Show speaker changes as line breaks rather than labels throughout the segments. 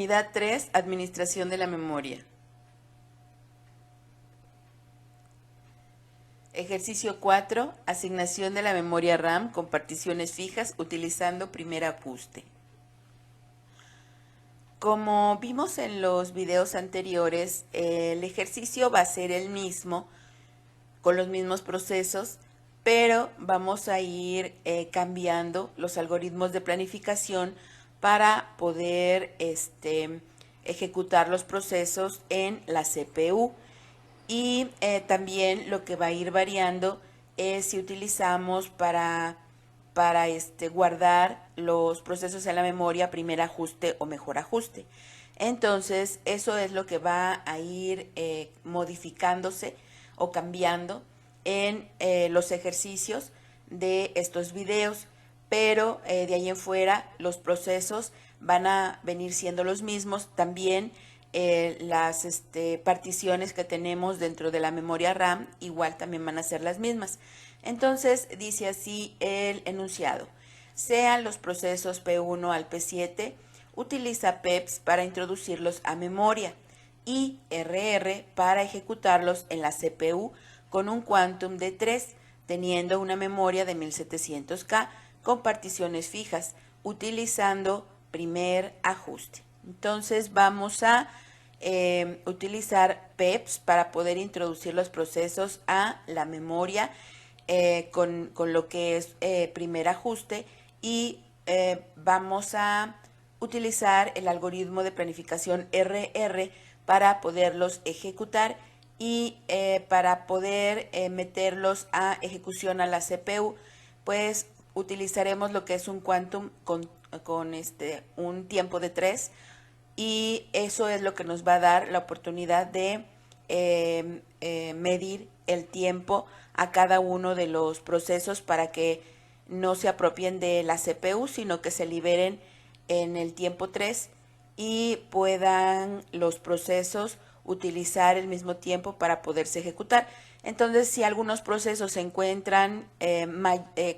Unidad 3, Administración de la memoria. Ejercicio 4, asignación de la memoria RAM con particiones fijas utilizando primer ajuste. Como vimos en los videos anteriores, el ejercicio va a ser el mismo, con los mismos procesos, pero vamos a ir cambiando los algoritmos de planificación para poder ejecutar los procesos en la CPU. Y también lo que va a ir variando es si utilizamos para guardar los procesos en la memoria primer ajuste o mejor ajuste. Entonces, eso es lo que va a ir modificándose o cambiando en los ejercicios de estos videos, pero de ahí en fuera los procesos van a venir siendo los mismos. También las particiones que tenemos dentro de la memoria RAM igual también van a ser las mismas. Entonces dice así el enunciado: sean los procesos P1 al P7, utiliza PEPs para introducirlos a memoria y RR para ejecutarlos en la CPU con un quantum de 3, teniendo una memoria de 1700K con particiones fijas, utilizando primer ajuste. Entonces vamos a utilizar PEPs para poder introducir los procesos a la memoria con lo que es primer ajuste, y vamos a utilizar el algoritmo de planificación RR para poderlos ejecutar y para poder meterlos a ejecución a la CPU, pues utilizaremos lo que es un quantum con un tiempo de 3, y eso es lo que nos va a dar la oportunidad de medir el tiempo a cada uno de los procesos para que no se apropien de la CPU, sino que se liberen en el tiempo 3 y puedan los procesos utilizar el mismo tiempo para poderse ejecutar. Entonces, si algunos procesos se encuentran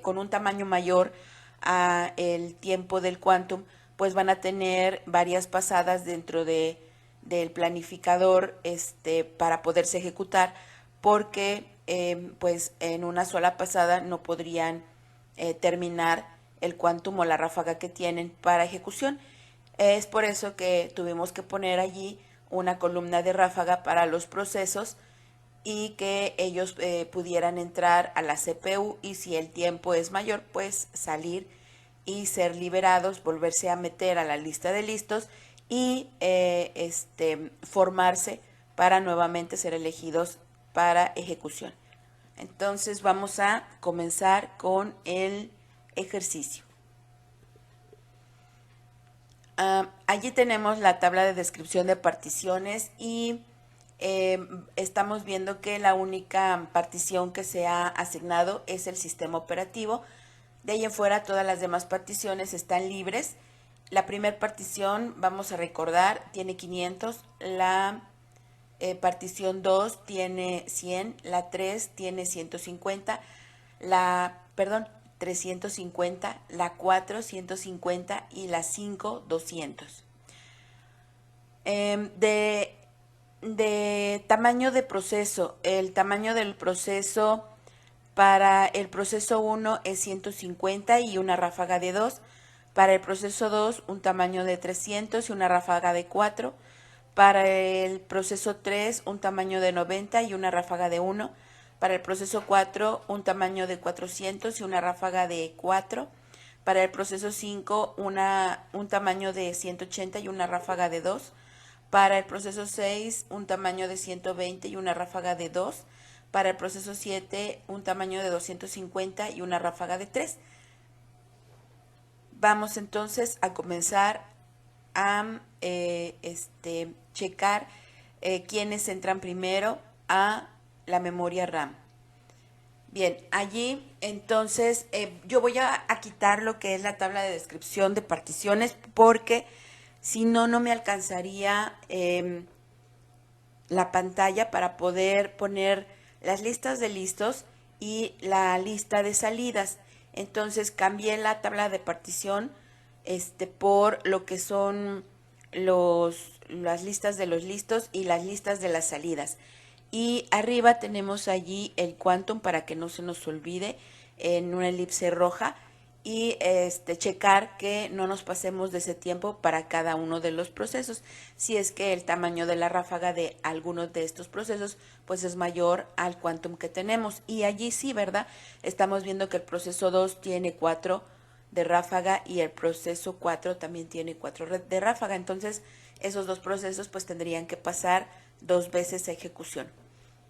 con un tamaño mayor a el tiempo del quantum, pues van a tener varias pasadas dentro del planificador para poderse ejecutar, porque pues en una sola pasada no podrían terminar el quantum o la ráfaga que tienen para ejecución. Es por eso que tuvimos que poner allí una columna de ráfaga para los procesos y que ellos pudieran entrar a la CPU, y si el tiempo es mayor, pues salir y ser liberados, volverse a meter a la lista de listos y formarse para nuevamente ser elegidos para ejecución. Entonces vamos a comenzar con el ejercicio. Allí tenemos la tabla de descripción de particiones y estamos viendo que la única partición que se ha asignado es el sistema operativo. De ahí en fuera todas las demás particiones están libres. La primera partición, vamos a recordar, tiene 500, la partición 2 tiene 100, la 3 tiene 150, 350, la 4 150 y la 5 200. De tamaño de proceso, el tamaño del proceso para el proceso 1 es 150 y una ráfaga de 2. Para el proceso 2, un tamaño de 300 y una ráfaga de 4. Para el proceso 3, un tamaño de 90 y una ráfaga de 1. Para el proceso 4, un tamaño de 400 y una ráfaga de 4. Para el proceso 5, un tamaño de 180 y una ráfaga de 2. Para el proceso 6, un tamaño de 120 y una ráfaga de 2. Para el proceso 7, un tamaño de 250 y una ráfaga de 3. Vamos entonces a comenzar a checar quiénes entran primero a la memoria RAM. Bien, allí entonces yo voy a quitar lo que es la tabla de descripción de particiones, porque si no, no me alcanzaría la pantalla para poder poner las listas de listos y la lista de salidas. Entonces cambié la tabla de partición por lo que son las listas de los listos y las listas de las salidas. Y arriba tenemos allí el quantum para que no se nos olvide en una elipse roja y checar que no nos pasemos de ese tiempo para cada uno de los procesos. Si es que el tamaño de la ráfaga de algunos de estos procesos pues es mayor al quantum que tenemos. Y allí sí, ¿verdad? Estamos viendo que el proceso 2 tiene 4 de ráfaga y el proceso 4 también tiene 4 de ráfaga. Entonces esos dos procesos pues tendrían que pasar 2 veces a ejecución.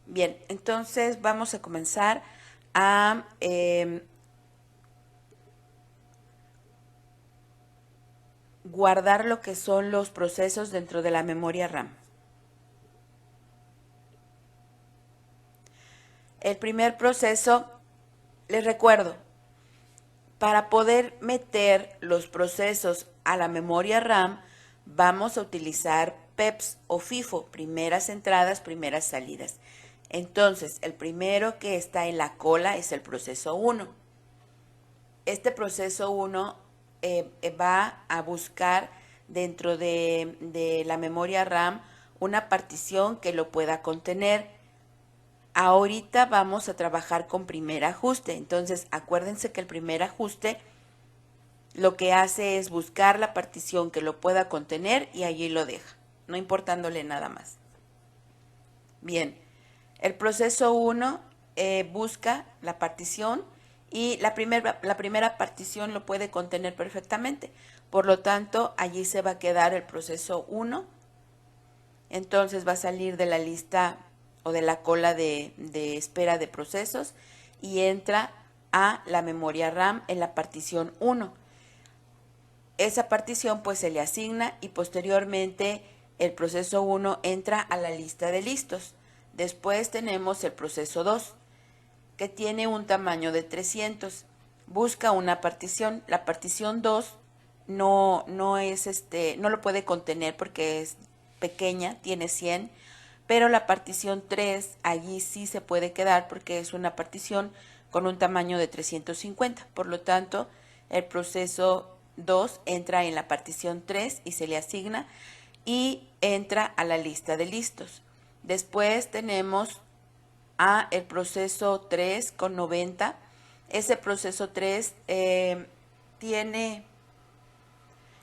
Bien, entonces vamos a comenzar a guardar lo que son los procesos dentro de la memoria RAM. El primer proceso, les recuerdo, para poder meter los procesos a la memoria RAM, vamos a utilizar PEPs o FIFO, primeras entradas, primeras salidas. Entonces, el primero que está en la cola es el proceso 1. Este proceso 1 va a buscar dentro de la memoria RAM una partición que lo pueda contener. Ahorita vamos a trabajar con primer ajuste, entonces acuérdense que el primer ajuste lo que hace es buscar la partición que lo pueda contener y allí lo deja, no importándole nada más. Bien, el proceso 1 busca la partición y la primera partición lo puede contener perfectamente. Por lo tanto, allí se va a quedar el proceso 1. Entonces va a salir de la lista o de la cola de espera de procesos y entra a la memoria RAM en la partición 1. Esa partición pues se le asigna y posteriormente el proceso 1 entra a la lista de listos. Después tenemos el proceso 2, que tiene un tamaño de 300. Busca una partición. La partición 2 no lo puede contener porque es pequeña, tiene 100, pero la partición 3 allí sí se puede quedar porque es una partición con un tamaño de 350. Por lo tanto, el proceso 2 entra en la partición 3 y se le asigna y entra a la lista de listos. Después tenemos a el proceso 3 con 90. Ese proceso 3 tiene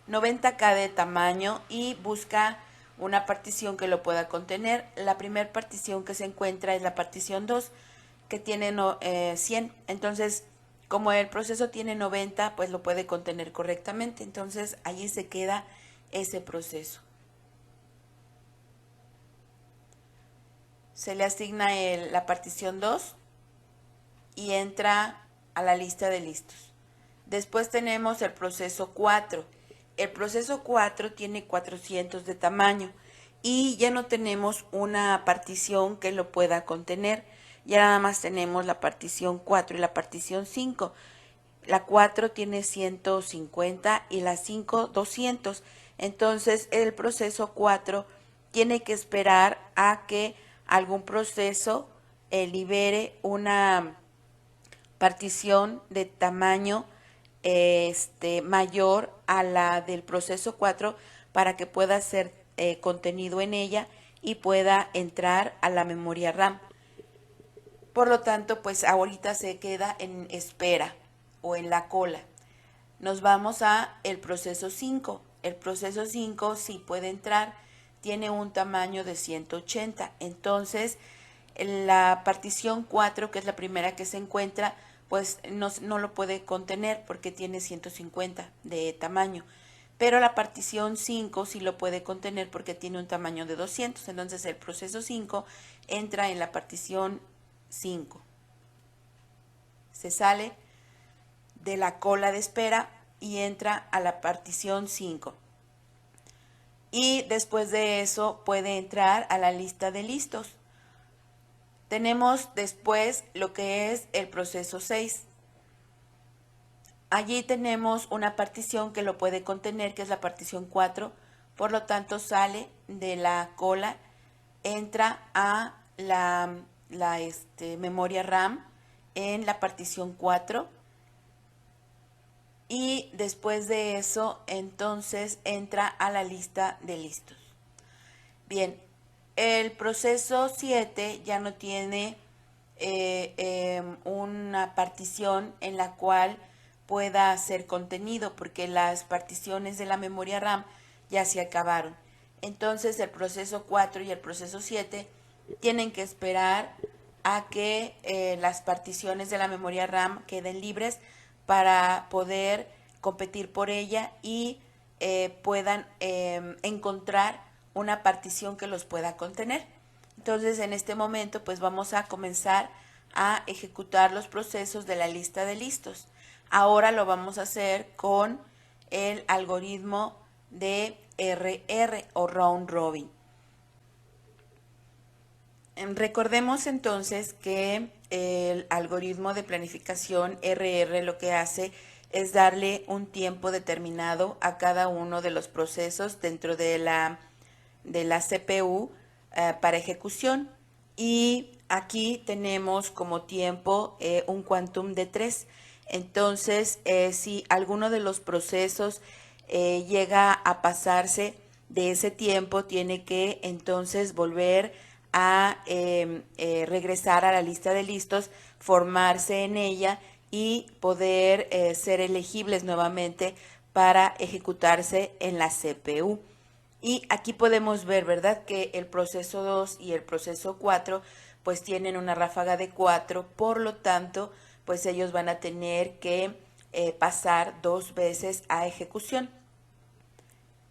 90K de tamaño y busca una partición que lo pueda contener. La primera partición que se encuentra es la partición 2, que tiene 100. Entonces, como el proceso tiene 90, pues lo puede contener correctamente. Entonces, allí se queda ese proceso. Se le asigna la partición 2 y entra a la lista de listos. Después tenemos el proceso 4. El proceso 4 tiene 400 de tamaño y ya no tenemos una partición que lo pueda contener. Ya nada más tenemos la partición 4 y la partición 5. La 4 tiene 150 y la 5 200. Entonces el proceso 4 tiene que esperar a que algún proceso libere una partición de tamaño mayor a la del proceso 4 para que pueda ser contenido en ella y pueda entrar a la memoria RAM. Por lo tanto, pues ahorita se queda en espera o en la cola. Nos vamos a el proceso 5. El proceso 5 sí puede entrar, tiene un tamaño de 180. Entonces, la partición 4, que es la primera que se encuentra, pues no lo puede contener porque tiene 150 de tamaño. Pero la partición 5 sí lo puede contener porque tiene un tamaño de 200. Entonces el proceso 5 entra en la partición 5. Se sale de la cola de espera y entra a la partición 5. Y después de eso puede entrar a la lista de listos. Tenemos después lo que es el proceso 6. Allí tenemos una partición que lo puede contener, que es la partición 4. Por lo tanto, sale de la cola, entra a la memoria RAM en la partición 4 y después de eso entonces entra a la lista de listos. Bien, el proceso 7 ya no tiene una partición en la cual pueda ser contenido, porque las particiones de la memoria RAM ya se acabaron. Entonces el proceso 4 y el proceso 7 tienen que esperar a que las particiones de la memoria RAM queden libres para poder competir por ella y puedan encontrar una partición que los pueda contener. Entonces en este momento pues vamos a comenzar a ejecutar los procesos de la lista de listos. Ahora lo vamos a hacer con el algoritmo de RR o Round Robin. Recordemos entonces que el algoritmo de planificación RR lo que hace es darle un tiempo determinado a cada uno de los procesos dentro de la CPU para ejecución, y aquí tenemos como tiempo un quantum de 3. Entonces, si alguno de los procesos llega a pasarse de ese tiempo, tiene que entonces volver a regresar a la lista de listos, formarse en ella y poder ser elegibles nuevamente para ejecutarse en la CPU. Y aquí podemos ver, ¿verdad?, que el proceso 2 y el proceso 4 pues tienen una ráfaga de 4, por lo tanto, pues ellos van a tener que pasar 2 veces a ejecución.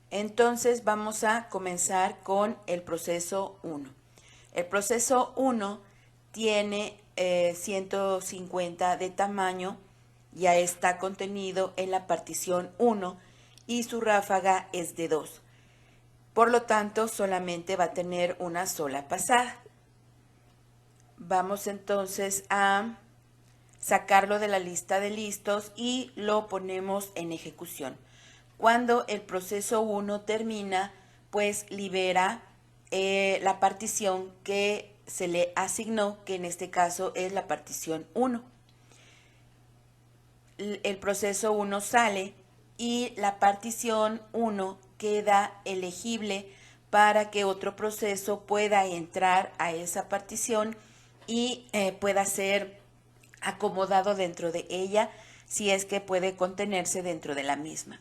Entonces vamos a comenzar con el proceso 1. El proceso 1 tiene 150 de tamaño, ya está contenido en la partición 1 y su ráfaga es de 2. Por lo tanto, solamente va a tener una sola pasada. Vamos entonces a sacarlo de la lista de listos y lo ponemos en ejecución. Cuando el proceso 1 termina, pues libera la partición que se le asignó, que en este caso es la partición 1. El proceso 1 sale y la partición 1 queda elegible para que otro proceso pueda entrar a esa partición y pueda ser acomodado dentro de ella, si es que puede contenerse dentro de la misma.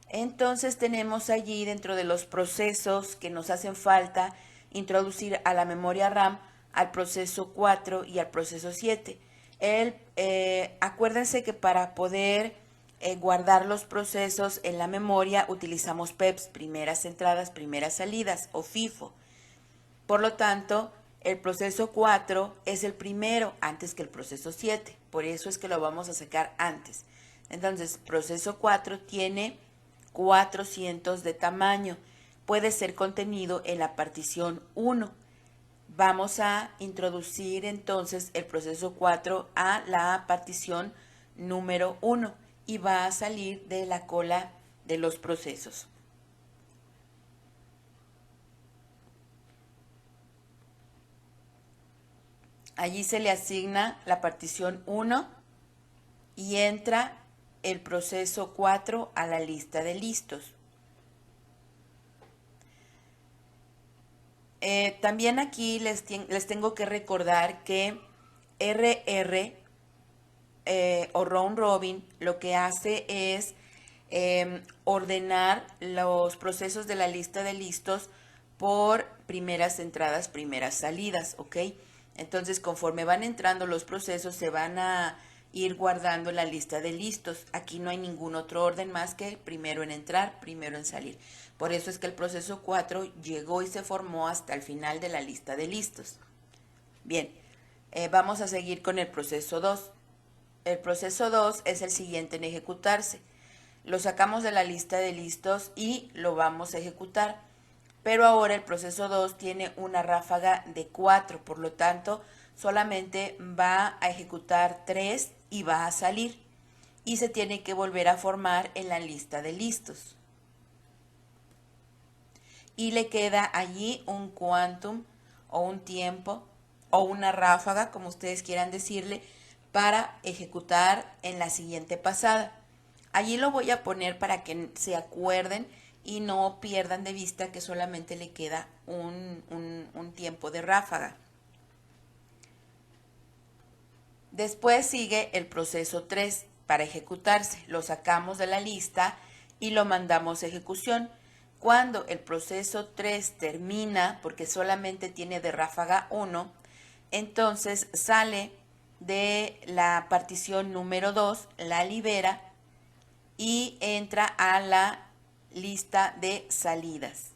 Entonces tenemos allí, dentro de los procesos que nos hacen falta introducir a la memoria RAM, al proceso 4 y al proceso 7. Acuérdense que para poder guardar los procesos en la memoria utilizamos PEPs, primeras entradas, primeras salidas, o FIFO. Por lo tanto, el proceso 4 es el primero antes que el proceso 7. Por eso es que lo vamos a sacar antes. Entonces, proceso 4 tiene 400 de tamaño. Puede ser contenido en la partición 1. Vamos a introducir entonces el proceso 4 a la partición número 1 y va a salir de la cola de los procesos. Allí se le asigna la partición 1 y entra el proceso 4 a la lista de listos. También aquí les tengo que recordar que RR o Round Robin lo que hace es ordenar los procesos de la lista de listos por primeras entradas, primeras salidas, ¿ok? Entonces, conforme van entrando los procesos, se van a ir guardando en la lista de listos. Aquí no hay ningún otro orden más que primero en entrar, primero en salir. Por eso es que el proceso 4 llegó y se formó hasta el final de la lista de listos. Bien, vamos a seguir con el proceso 2. El proceso 2 es el siguiente en ejecutarse. Lo sacamos de la lista de listos y lo vamos a ejecutar. Pero ahora el proceso 2 tiene una ráfaga de 4, por lo tanto, solamente va a ejecutar 3 y va a salir. Y se tiene que volver a formar en la lista de listos. Y le queda allí un quantum o un tiempo o una ráfaga, como ustedes quieran decirle, para ejecutar en la siguiente pasada. Allí lo voy a poner para que se acuerden y no pierdan de vista que solamente le queda un tiempo de ráfaga. Después sigue el proceso 3 para ejecutarse. Lo sacamos de la lista y lo mandamos a ejecución. Cuando el proceso 3 termina, porque solamente tiene de ráfaga 1, entonces sale de la partición número 2, la libera y entra a la lista de salidas.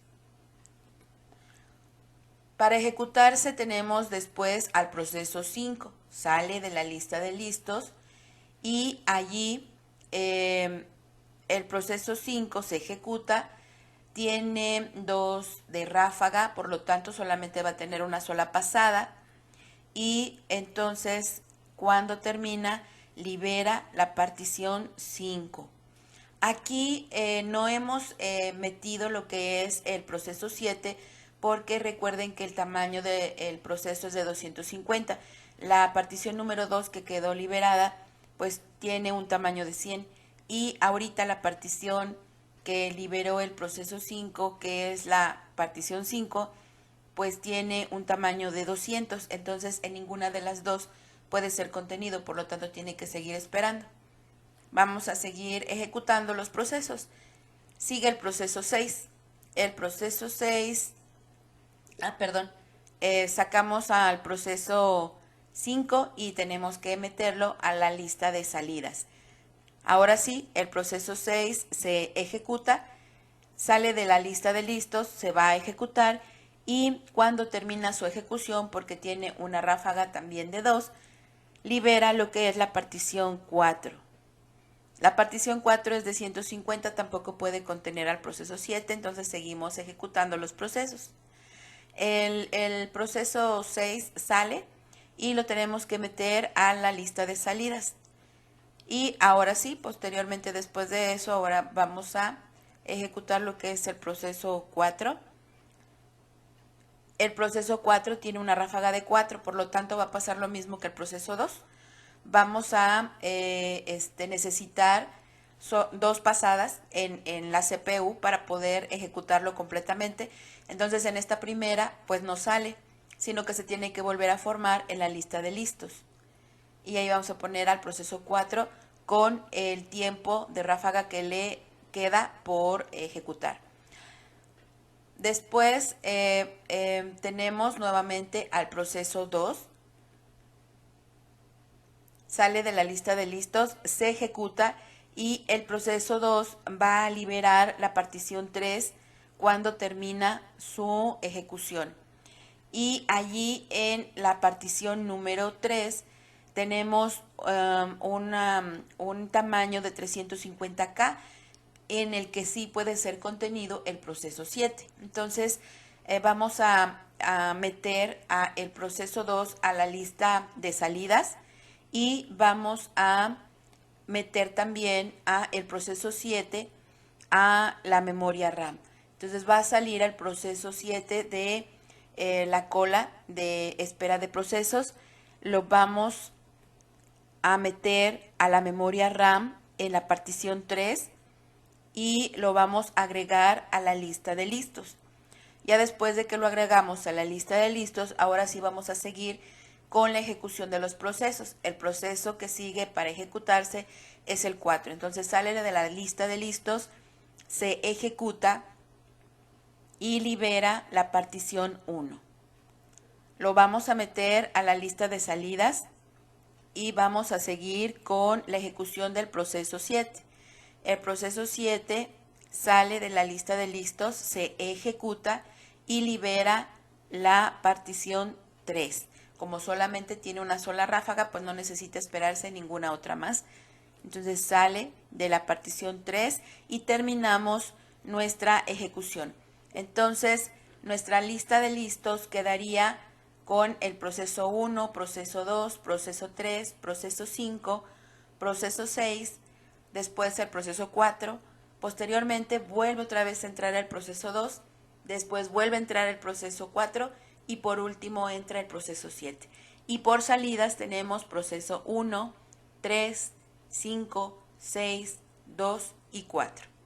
Para ejecutarse tenemos después al proceso 5, sale de la lista de listos y allí el proceso 5 se ejecuta, tiene 2 de ráfaga, por lo tanto solamente va a tener una sola pasada y entonces cuando termina libera la partición 5. Aquí no hemos metido lo que es el proceso 7 porque recuerden que el tamaño del proceso es de 250. La partición número 2 que quedó liberada pues tiene un tamaño de 100 y ahorita la partición que liberó el proceso 5, que es la partición 5, pues tiene un tamaño de 200, entonces en ninguna de las dos puede ser contenido, por lo tanto tiene que seguir esperando. Vamos a seguir ejecutando los procesos. Sigue el proceso 6. El proceso 6, sacamos al proceso 5 y tenemos que meterlo a la lista de salidas. Ahora sí, el proceso 6 se ejecuta, sale de la lista de listos, se va a ejecutar y cuando termina su ejecución, porque tiene una ráfaga también de 2, libera lo que es la partición 4. La partición 4 es de 150, tampoco puede contener al proceso 7, entonces seguimos ejecutando los procesos. El proceso 6 sale y lo tenemos que meter a la lista de salidas. Y ahora sí, posteriormente después de eso, ahora vamos a ejecutar lo que es el proceso 4. El proceso 4 tiene una ráfaga de 4, por lo tanto va a pasar lo mismo que el proceso 2. Vamos a necesitar 2 pasadas en la CPU para poder ejecutarlo completamente. Entonces en esta primera pues no sale, sino que se tiene que volver a formar en la lista de listos. Y ahí vamos a poner al proceso 4 con el tiempo de ráfaga que le queda por ejecutar. Después tenemos nuevamente al proceso 2. Sale de la lista de listos, se ejecuta y el proceso 2 va a liberar la partición 3 cuando termina su ejecución. Y allí en la partición número 3 tenemos un tamaño de 350K en el que sí puede ser contenido el proceso 7. Entonces vamos a meter el proceso 2 a la lista de salidas y vamos a meter también el proceso 7 a la memoria RAM. Entonces va a salir el proceso 7 de la cola de espera de procesos. Lo vamos a meter a la memoria RAM en la partición 3 y lo vamos a agregar a la lista de listos. Ya después de que lo agregamos a la lista de listos, ahora sí vamos a seguir con la ejecución de los procesos. El proceso que sigue para ejecutarse es el 4. Entonces sale de la lista de listos, se ejecuta y libera la partición 1. Lo vamos a meter a la lista de salidas y vamos a seguir con la ejecución del proceso 7. El proceso 7 sale de la lista de listos, se ejecuta y libera la partición 3. Como solamente tiene una sola ráfaga, pues no necesita esperarse ninguna otra más. Entonces sale de la partición 3 y terminamos nuestra ejecución. Entonces nuestra lista de listos quedaría con el proceso 1, proceso 2, proceso 3, proceso 5, proceso 6, después el proceso 4, posteriormente vuelve otra vez a entrar el proceso 2, después vuelve a entrar el proceso 4 y por último entra el proceso 7. Y por salidas tenemos proceso 1, 3, 5, 6, 2 y 4.